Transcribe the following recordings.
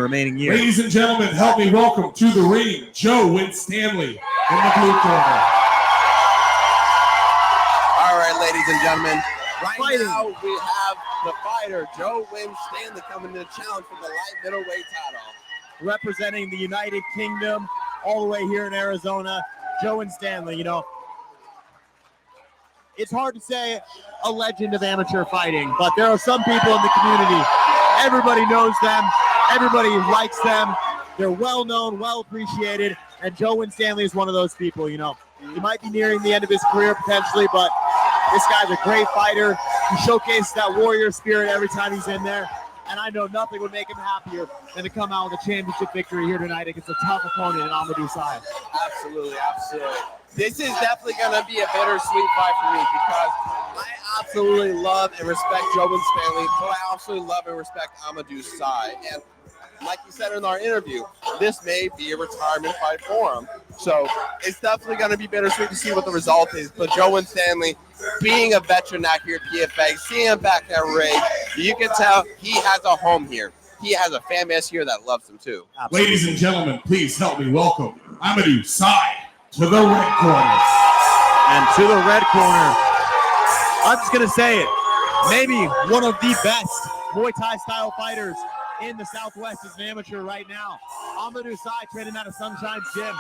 remaining year. Ladies and gentlemen, help me welcome to the ring, Joe Winstanley in the blue corner. All right, ladies and gentlemen, Fighting. now we have the fighter, Joe Winstanley, coming to challenge for the light middleweight title. Representing the United Kingdom all the way here in Arizona, Joe Winstanley. You know, it's hard to say a legend of amateur fighting, but there are some people in the community. Everybody knows them. Everybody likes them. They're well known, well appreciated, and Joe Winstanley is one of those people. You know, he might be nearing the end of his career potentially, but this guy's a great fighter. He showcases that warrior spirit every time he's in there, and I know nothing would make him happier than to come out with a championship victory here tonight against a tough opponent in Amadou Sy. Absolutely, absolutely. This is definitely going to be a bittersweet fight for me because I absolutely love and respect Joe Winstanley, but I absolutely love and respect Amadou Sy. And like you said in our interview, this may be a retirement fight for him. So it's definitely going to be bittersweet to see what the result is. But Joe Winstanley, being a veteran out here at PFA, seeing him back at ring, you can tell he has a home here. He has a fan base here that loves him too. Absolutely. Ladies and gentlemen, please help me welcome Amadou Sy to the red corner. And to the red corner, I'm just going to say it, maybe one of the best Muay Thai style fighters in the Southwest is an amateur right now. Amadou Sy training out of Sunshine Gym.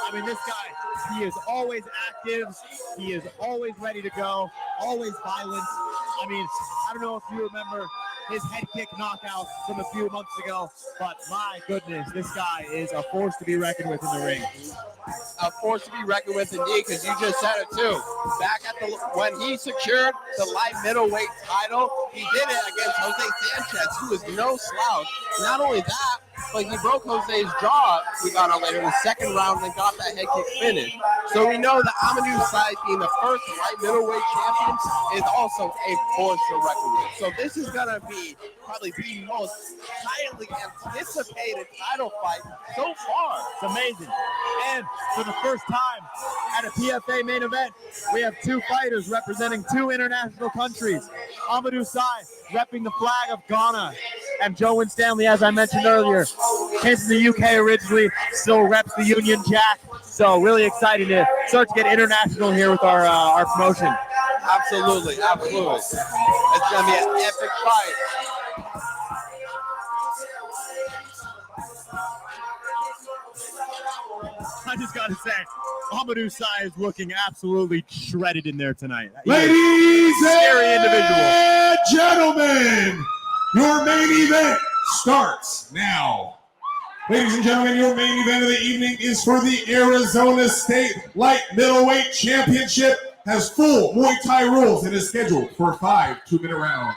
I mean, this guy, he is always active. He is always ready to go, always violent. I mean, I don't know if you remember his head kick knockout from a few months ago, but my goodness, this guy is a force to be reckoned with in the ring. A force to be reckoned with indeed, because you just said it too. Back at when he secured the light middleweight title, he did it against Jose Sanchez, who is no slouch. Not only that, but he broke Jose's jaw. We got out later in the second round and got that head kick finish. So we know that Amadou Sy being the first light middleweight champion is also a force to reckon with. So this is gonna be probably the most highly anticipated title fight so far. It's amazing. And for the first time at a PFA main event, we have two fighters representing two international countries. Amadou Sy repping the flag of Ghana, and Joe Winstanley, as I mentioned earlier, came from the UK originally, still reps the Union Jack. So really excited to start to get international here with our promotion. Absolutely, absolutely. It's gonna be an epic fight. I just gotta say, Amadou Sy is looking absolutely shredded in there tonight. Ladies Scary individual. and gentlemen, your main event starts now. Ladies and gentlemen, your main event of the evening is for the Arizona State Light Middleweight Championship. Has full Muay Thai rules and is scheduled for 5 2-minute rounds.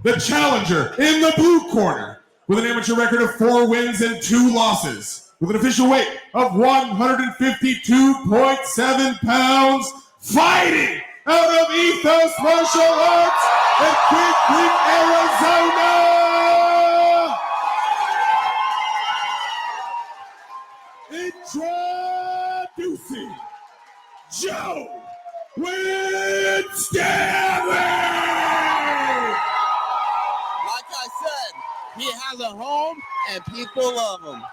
The challenger in the blue corner with an amateur record of 4 wins and 2 losses, with an official weight of 152.7 pounds, fighting out of Ethos Martial Arts in Queen Creek, Arizona. Introducing Joe Winstanley. Like I said, he has a home and people love him.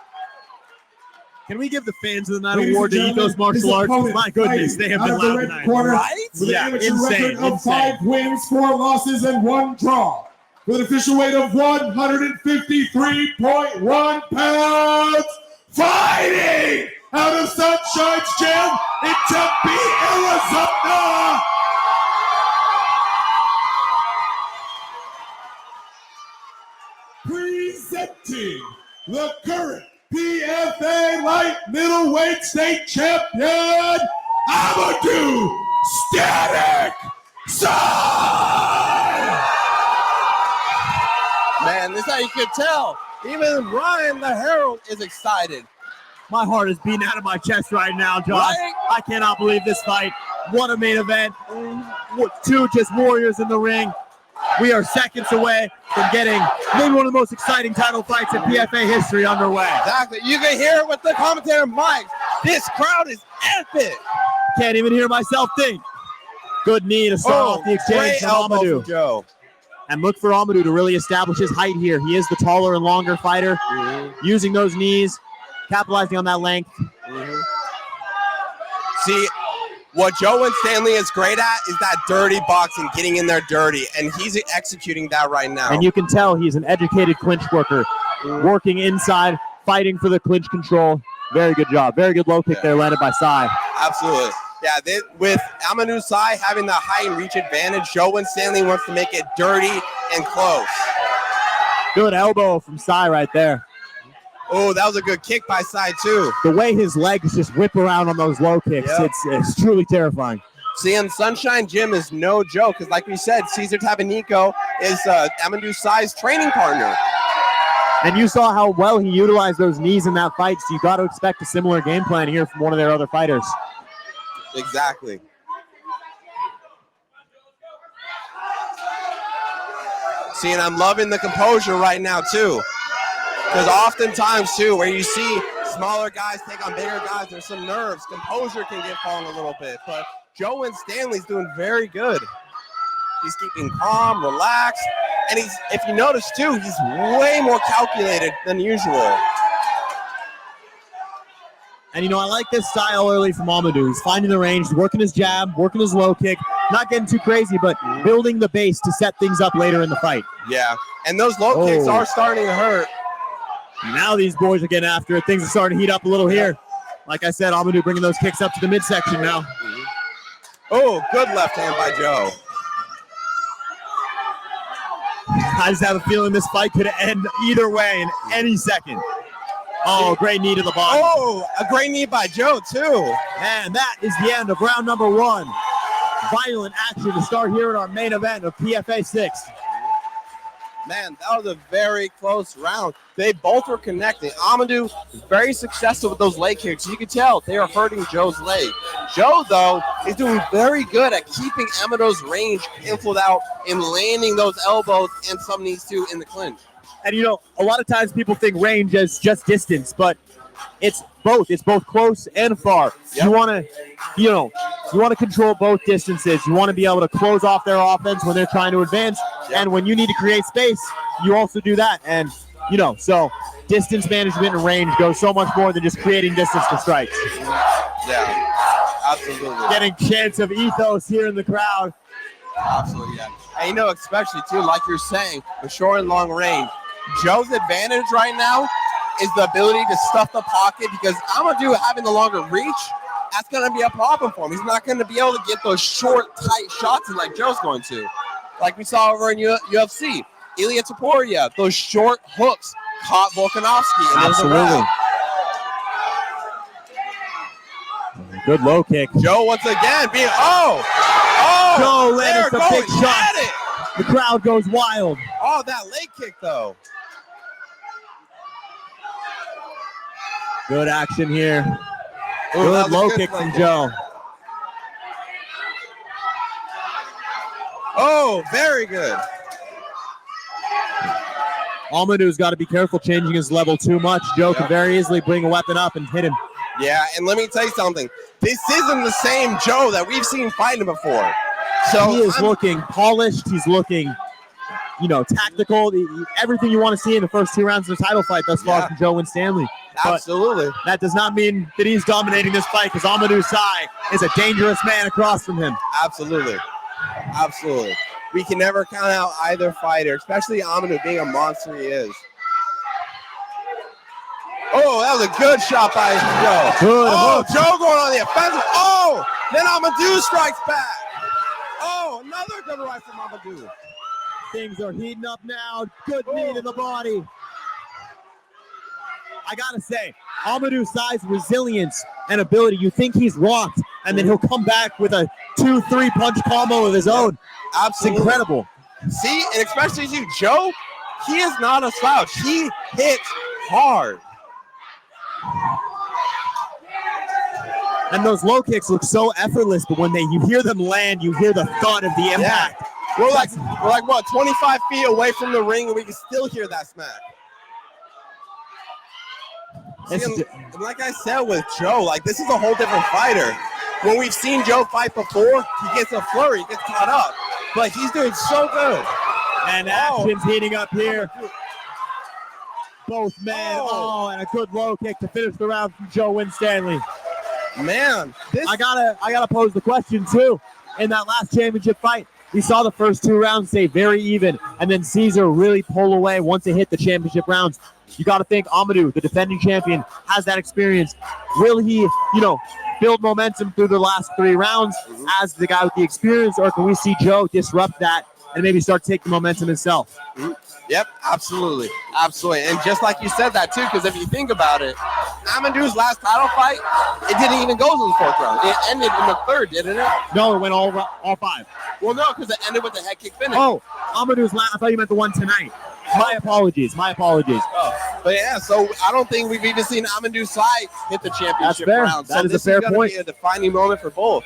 Can we give the fans of the night award to Ethos Martial Arts? My goodness, they have been loud tonight. Right? With an amateur record of 5 wins, 4 losses, and 1 draw. With an official weight of 153.1 pounds, fighting out of Sunshine's Gym in Tempe, Arizona. Presenting the current PFA Light Middleweight State Champion, Amadou Sy. Man, this is how you can tell. Even Ryan the Herald is excited. My heart is beating out of my chest right now, Josh. Right? I cannot believe this fight. What a main event. 2 just warriors in the ring. We are seconds away from getting maybe one of the most exciting title fights in PFA history underway. Exactly. You can hear it with the commentator Mike. This crowd is epic. Can't even hear myself think. Good knee to start off the exchange great from elbow Amadou. from Joe. And look for Amadou to really establish his height here. He is the taller and longer fighter, using those knees, capitalizing on that length. See, what Joe Winstanley is great at is that dirty boxing, getting in there dirty, and he's executing that right now. And you can tell he's an educated clinch worker, working inside, fighting for the clinch control. Very good job. Very good low kick there, landed by Sy. Absolutely. Yeah, with Amadou Sy having the height and reach advantage, Joe Winstanley wants to make it dirty and close. Good elbow from Sy right there. Oh, that was a good kick by Sy, too. The way his legs just whip around on those low kicks, it's truly terrifying. See, and Sunshine Gym is no joke, because like we said, Cesar Tabanico is Amadou Sy's training partner. And you saw how well he utilized those knees in that fight, so you got to expect a similar game plan here from one of their other fighters. Exactly. See, and I'm loving the composure right now, too. Because oftentimes, too, where you see smaller guys take on bigger guys, there's some nerves. Composure can get fallen a little bit. But Joe Winstanley's doing very good. He's keeping calm, relaxed. And if you notice, too, he's way more calculated than usual. And, I like this style early from Amadou. He's finding the range, working his jab, working his low kick, not getting too crazy, but building the base to set things up later in the fight. Yeah, and those low kicks are starting to hurt. Now these boys are getting after it. Things are starting to heat up a little here. Like I said, Amadou bringing those kicks up to the midsection now. Oh, good left hand by Joe. I just have a feeling this fight could end either way in any second. Oh, great knee to the body. Oh, a great knee by Joe, too. And that is the end of round number 1. Violent action to start here in our main event of PFA 6. Man, that was a very close round. They both were connecting. Amadou was very successful with those leg kicks. You can tell they are hurting Joe's leg. Joe, though, is doing very good at keeping Amadou's range canceled out and landing those elbows and some knees, too, in the clinch. And, a lot of times people think range as just distance, but it's both. It's both close and far. Yep. You want to control both distances. You want to be able to close off their offense when they're trying to advance. Yep. And when you need to create space, you also do that. And, so distance management and range goes so much more than just creating distance for strikes. Yeah, absolutely. Getting chants of Ethos here in the crowd. Absolutely, yeah. And, especially, too, like you're saying, the short and long range. Joe's advantage right now is the ability to stuff the pocket, because Amadou having the longer reach, that's going to be a problem for him. He's not going to be able to get those short, tight shots like Joe's going to. Like we saw over in UFC. Ilia Topuria, those short hooks caught Volkanovski. Absolutely. Good low kick. Joe once again being, Joe landed some big shots. The crowd goes wild. Oh, that leg kick, though. Good action here. Ooh, good low kick from Joe. Oh, very good. Amadou's got to be careful changing his level too much. Joe could very easily bring a weapon up and hit him. Yeah, and let me tell you something. This isn't the same Joe that we've seen fighting before. So he is looking polished. He's looking, tactical. Everything you want to see in the first 2 rounds of the title fight thus far from Joe Winstanley. Absolutely. But that does not mean that he's dominating this fight, because Amadou Sy is a dangerous man across from him. Absolutely. Absolutely. We can never count out either fighter, especially Amadou being a monster he is. Oh, that was a good shot by Joe. Good hook. Joe going on the offensive. Oh, then Amadou strikes back. Oh, another good right from Amadou. Things are heating up now. Good knee to the body. I got to say, Amadou Sy's resilience and ability, you think he's rocked, and then he'll come back with a 2-3 punch combo of his own. Absolutely. It's incredible. See, and especially you, Joe, he is not a slouch. He hits hard. And those low kicks look so effortless, but when you hear them land, you hear the thud of the impact. Yeah. We're like what, 25 feet away from the ring, and we can still hear that smack. See, and like I said with Joe, this is a whole different fighter. When we've seen Joe fight before, he gets a flurry, he gets caught up. But he's doing so good. And action's heating up here. Both men. Oh, and a good low kick to finish the round from Joe Winstanley. Man, I gotta pose the question too. In that last championship fight, we saw the first 2 rounds stay very even, and then Caesar really pull away once they hit the championship rounds. You got to think Amadou, the defending champion, has that experience. Will he, build momentum through the last 3 rounds as the guy with the experience, or can we see Joe disrupt that and maybe start taking momentum himself? Yep, absolutely. And just like you said that too, because if you think about it, Amadou's last title fight, it didn't even go to the 4th round. It ended in the 3rd, didn't it? No, it went all 5. Well, no, because it ended with the head kick finish. Oh, Amadou's last. I thought you meant the one tonight. My apologies. Oh, but yeah, so I don't think we've even seen Amadou Sy hit the championship That's fair. round. That So is this a fair is going point. to be a defining moment for both.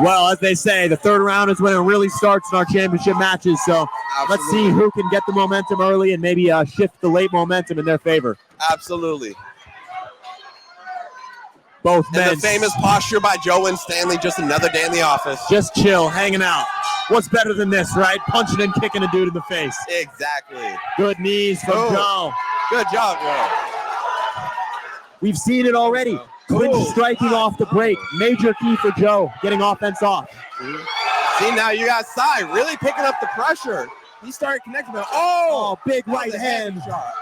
Well, as they say, the 3rd round is when it really starts in our championship matches. So let's see who can get the momentum early and maybe shift the late momentum in their favor. Absolutely. Both men. And the famous posture by Joe Winstanley, just another day in the office. Just chill, hanging out. What's better than this, right? Punching and kicking a dude in the face. Exactly. Good knees from Joe. Good job, Joe. We've seen it already. Clinch striking off the break. Major key for Joe, getting offense off. See, now you got Sy really picking up the pressure. He started connecting. Oh, big right hand shot.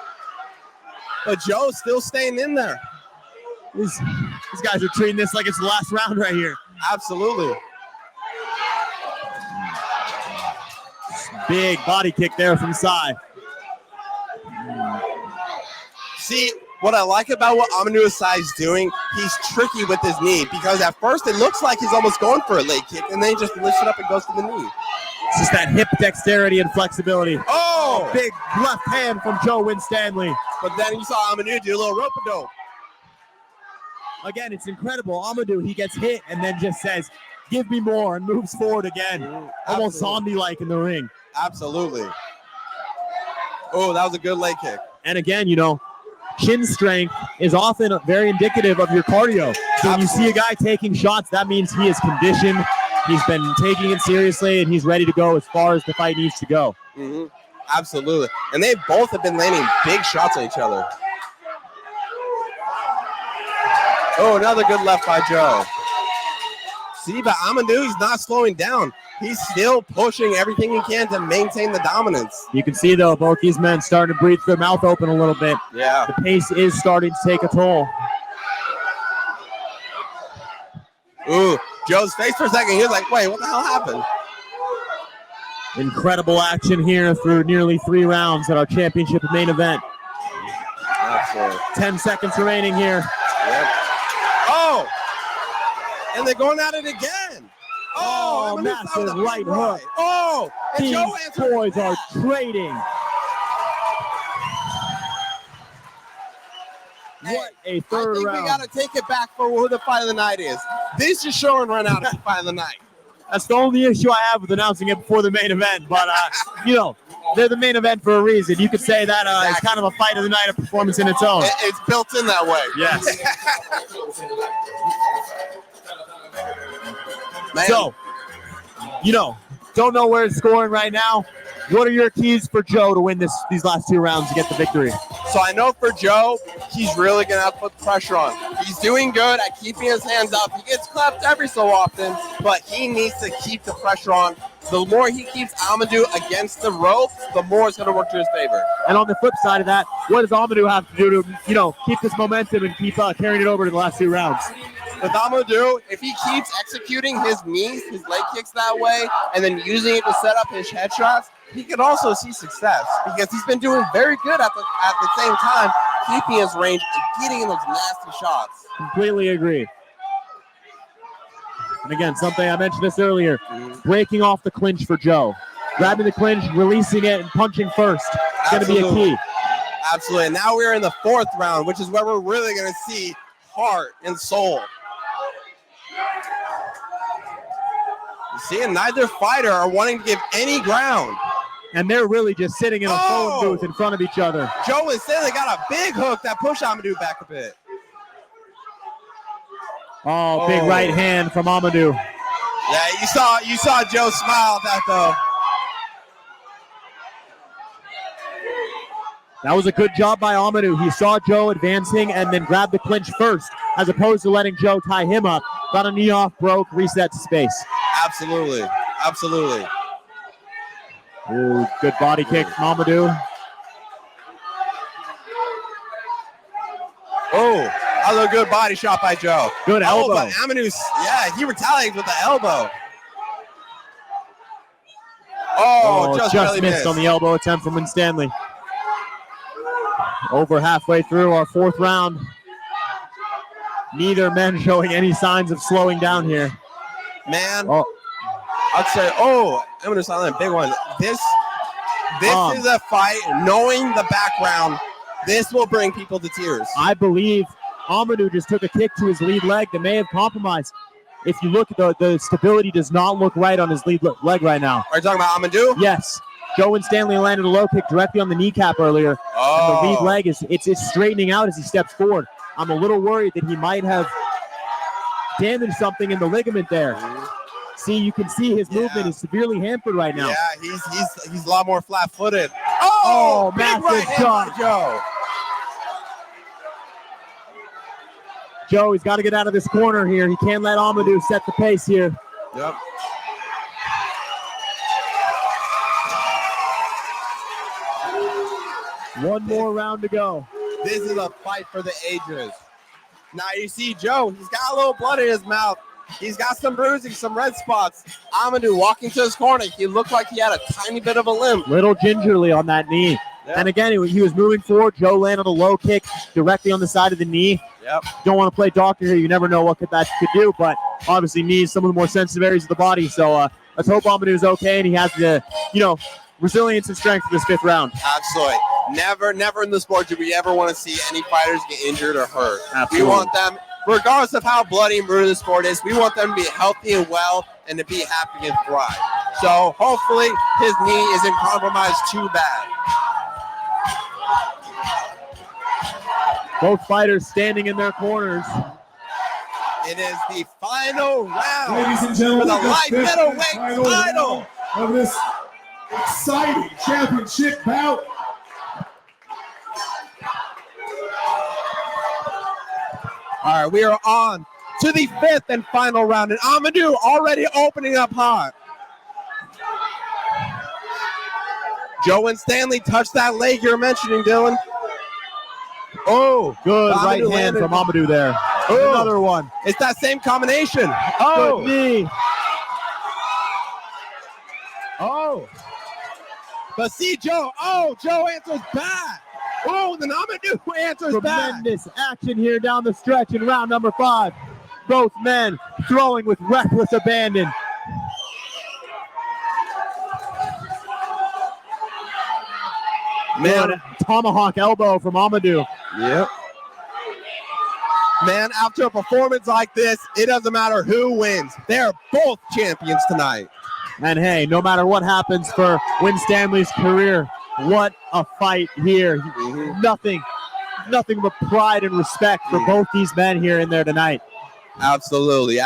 But Joe's still staying in there. These guys are treating this like it's the last round right here. Absolutely. Big body kick there from Sy. See, what I like about what Amadou Sy is doing, he's tricky with his knee because at first it looks like he's almost going for a leg kick, and then he just lifts it up and goes to the knee. It's just that hip dexterity and flexibility. Oh! Big left hand from Joe Winstanley. But then you saw Amadou do a little rope-a-dope. Again, it's incredible. Amadou, he gets hit and then just says, give me more, and moves forward again. Almost zombie-like in the ring. Absolutely. Oh, that was a good leg kick. And again, chin strength is often very indicative of your cardio. So when you see a guy taking shots, that means he is conditioned. He's been taking it seriously, and he's ready to go as far as the fight needs to go. Mm-hmm. Absolutely. And they both have been landing big shots at each other. Oh, another good left by Joe. See, but Amadou, he's not slowing down. He's still pushing everything he can to maintain the dominance. You can see, though, both these men starting to breathe their mouth open a little bit. Yeah. The pace is starting to take a toll. Ooh, Joe's face for a second. He was like, wait, what the hell happened? Incredible action here through nearly 3 rounds at our championship main event. Absolutely. 10 seconds remaining here. Yep. Oh! And they're going at it again. Oh, massive right hook. Oh, and These Joe answered. boys are trading. What a third round. I think we got to take it back for who the fight of the night is. This is showing run out of the fight of the night. That's the only issue I have with announcing it before the main event. But, they're the main event for a reason. You could say that it's kind of a fight of the night, a performance in its own. It's built in that way. Yes. Man. So, don't know where it's scoring right now. What are your keys for Joe to win these last 2 rounds to get the victory? So I know for Joe, he's really going to have to put pressure on. He's doing good at keeping his hands up. He gets clapped every so often, but he needs to keep the pressure on. The more he keeps Amadou against the rope, the more it's going to work to his favor. And on the flip side of that, what does Amadou have to do to, keep this momentum and keep carrying it over to the last 2 rounds? With Amadou, if he keeps executing his knees, his leg kicks that way, and then using it to set up his headshots, he could also see success because he's been doing very good at the same time, keeping his range and getting in those nasty shots. Completely agree. And again, something I mentioned this earlier, breaking off the clinch for Joe. Grabbing the clinch, releasing it, and punching first. It's going to be a key. Absolutely. And now we're in the 4th round, which is where we're really going to see heart and soul. You see, and neither fighter are wanting to give any ground. And they're really just sitting in a phone booth in front of each other. Joe and Stanley got a big hook that pushed Amadou back a bit. Oh, big right hand from Amadou. Yeah, you saw Joe smile at that though. That was a good job by Amadou. He saw Joe advancing and then grabbed the clinch first, as opposed to letting Joe tie him up. Got a knee off, broke, reset to space. Absolutely. Absolutely. Ooh, good body kick from Amadou. Oh, another good body shot by Joe. Good elbow. But Amadou's, yeah, he retaliates with the elbow. Oh, just really missed on the elbow attempt from Winstanley. Over halfway through our fourth round. Neither men showing any signs of slowing down here. Man, I'd say, Amadou Silent, big one. This is a fight, knowing the background, this will bring people to tears. I believe Amadou just took a kick to his lead leg that may have compromised. If you look at the stability does not look right on his lead leg right now. Are you talking about Amadou? Yes. Joe Winstanley landed a low kick directly on the kneecap earlier. Oh. And the lead leg it's straightening out as he steps forward. I'm a little worried that he might have damaged something in the ligament there. See, you can see his movement is severely hampered right now. Yeah, he's a lot more flat-footed. Oh, big massive right hand shot. by Joe. Joe, he's got to get out of this corner here. He can't let Amadou set the pace here. Yep. One more round to go. This is a fight for the ages. Now you see Joe, he's got a little blood in his mouth. He's got some bruising, some red spots. Amadou walking to his corner. He looked like he had a tiny bit of a limp. Little gingerly on that knee. Yep. And again, he was moving forward. Joe landed a low kick directly on the side of the knee. Yep. Don't want to play doctor here. You never know what that could do, but obviously knees, some of the more sensitive areas of the body. So let's hope Amadou's okay and he has the, resilience and strength for this fifth round. Absolutely. Never in the sport do we ever want to see any fighters get injured or hurt. Absolutely. We want them, regardless of how bloody and brutal the sport is, we want them to be healthy and well and to be happy and thrive. So hopefully his knee isn't compromised too bad. Both fighters standing in their corners. It is the final round Ladies and gentlemen, for the the light fifth middleweight and final title. round of this exciting championship bout. All right, we are on to the fifth and final round, and Amadou already opening up hot. Joe Winstanley touched that leg you're mentioning, Dylan. Oh, Good Amadou right hand landed. from Amadou there. Oh. Another one. It's that same combination. Good knee. Oh. But see Joe. Oh, Joe answers back. Oh, then Amadou answers back. Tremendous action here down the stretch in round number 5. Both men throwing with reckless abandon. Man, Tomahawk elbow from Amadou. yep. Man, after a performance like this, it doesn't matter who wins. They're both champions tonight. And hey, no matter what happens for Winstanley's career, what a fight here. Nothing but pride and respect for both these men here in there tonight. Absolutely.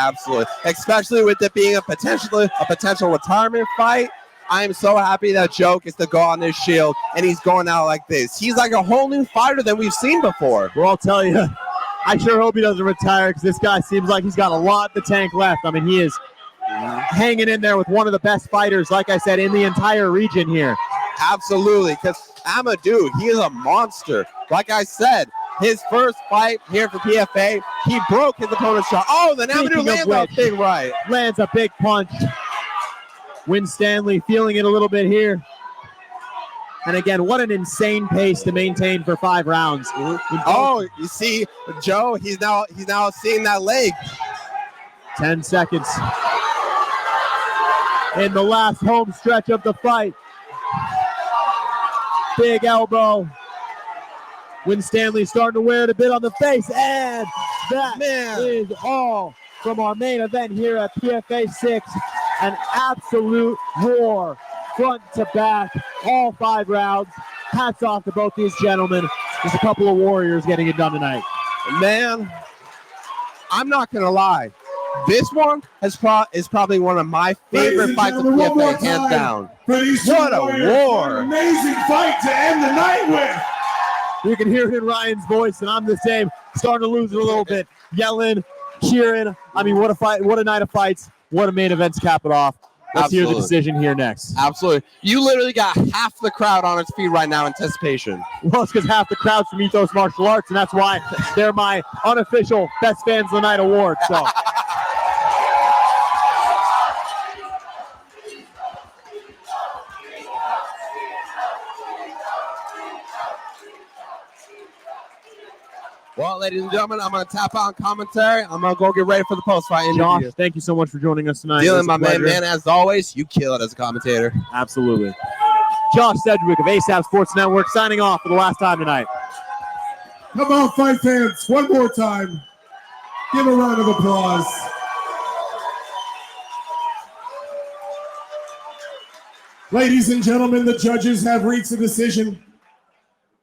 Especially with it being a potential retirement fight. I am so happy that Joe gets to go on this shield and he's going out like this. He's like a whole new fighter than we've seen before. Well, I'll tell you, I sure hope he doesn't retire because this guy seems like he's got a lot in the tank left. I mean, he is hanging in there with one of the best fighters, like I said, in the entire region here. Absolutely, because Amadou, he is a monster. Like I said, his first fight here for PFA, he broke his opponent's shot. Oh, then Amadou lands a big right. Lands a big punch. Winstanley feeling it a little bit here. And again, what an insane pace to maintain for 5 rounds. Oh, you see, Joe, he's now seeing that leg. 10 seconds. In the last home stretch of the fight. Big elbow. Winstanley starting to wear it a bit on the face. And that is all from our main event here at PFA 6. An absolute war, front to back, all 5 rounds. Hats off to both these gentlemen. Just a couple of warriors getting it done tonight. Man, I'm not going to lie. This one is probably one of my favorite fights of PFA, hands down. What a war. Amazing fight to end the night with. You can hear it in Ryan's voice, and I'm the same. Starting to lose it a little bit. Yelling, cheering. I mean, what a fight! What a night of fights! What a main event to cap it off. Let's hear the decision here next. Absolutely. You literally got half the crowd on its feet right now in anticipation. Well, it's because half the crowd's from Ethos Martial Arts, and that's why they're my unofficial Best Fans of the Night award. So. Well, ladies and gentlemen, I'm going to tap out on commentary. I'm going to go get ready for the post-fight interview. Josh, thank you so much for joining us tonight. Dylan, my man, as always, you kill it as a commentator. Absolutely. Josh Sedgwick of ASAP Sports Network signing off for the last time tonight. Come on, fight fans, one more time. Give a round of applause. Ladies and gentlemen, the judges have reached a decision.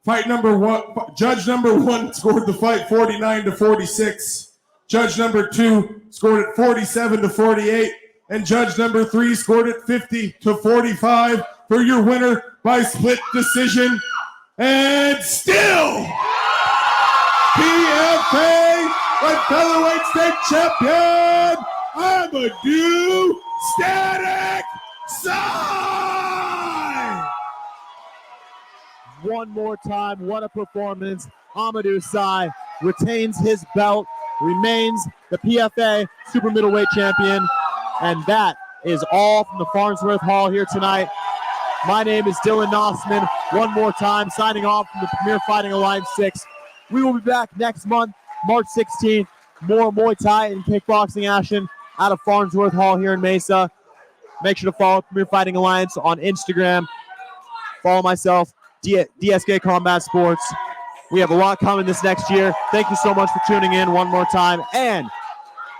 Fight number one, judge number one scored the fight 49-46. Judge number two scored it 47-48. And judge number three scored it 50-45 for your winner by split decision. And still, PFA light featherweight state champion, Amadou Sy! One more time, what a performance. Amadou Sy retains his belt, remains the PFA super middleweight champion, and that is all from the Farnsworth Hall here tonight. My name is Dylan Nossman, one more time, signing off from the Premier Fighting Alliance 6. We will be back next month, March 16th, more Muay Thai and kickboxing action out of Farnsworth Hall here in Mesa. Make sure to follow Premier Fighting Alliance on Instagram. Follow myself, DSK Combat Sports. We have a lot coming this next year. Thank you so much for tuning in one more time. And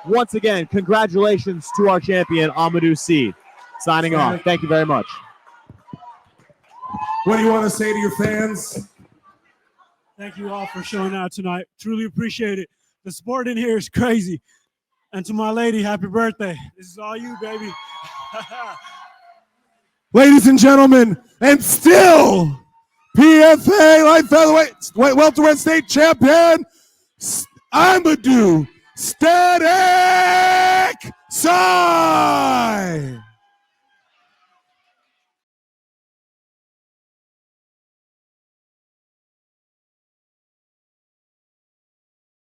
once again, congratulations to our champion, Amadou Sy. Signing off. Thank you very much. What do you want to say to your fans? Thank you all for showing out tonight. Truly appreciate it. The support in here is crazy. And to my lady, happy birthday. This is all you, baby. Ladies and gentlemen, and still PFA light featherweight welterweight state champion, Amadou Sy!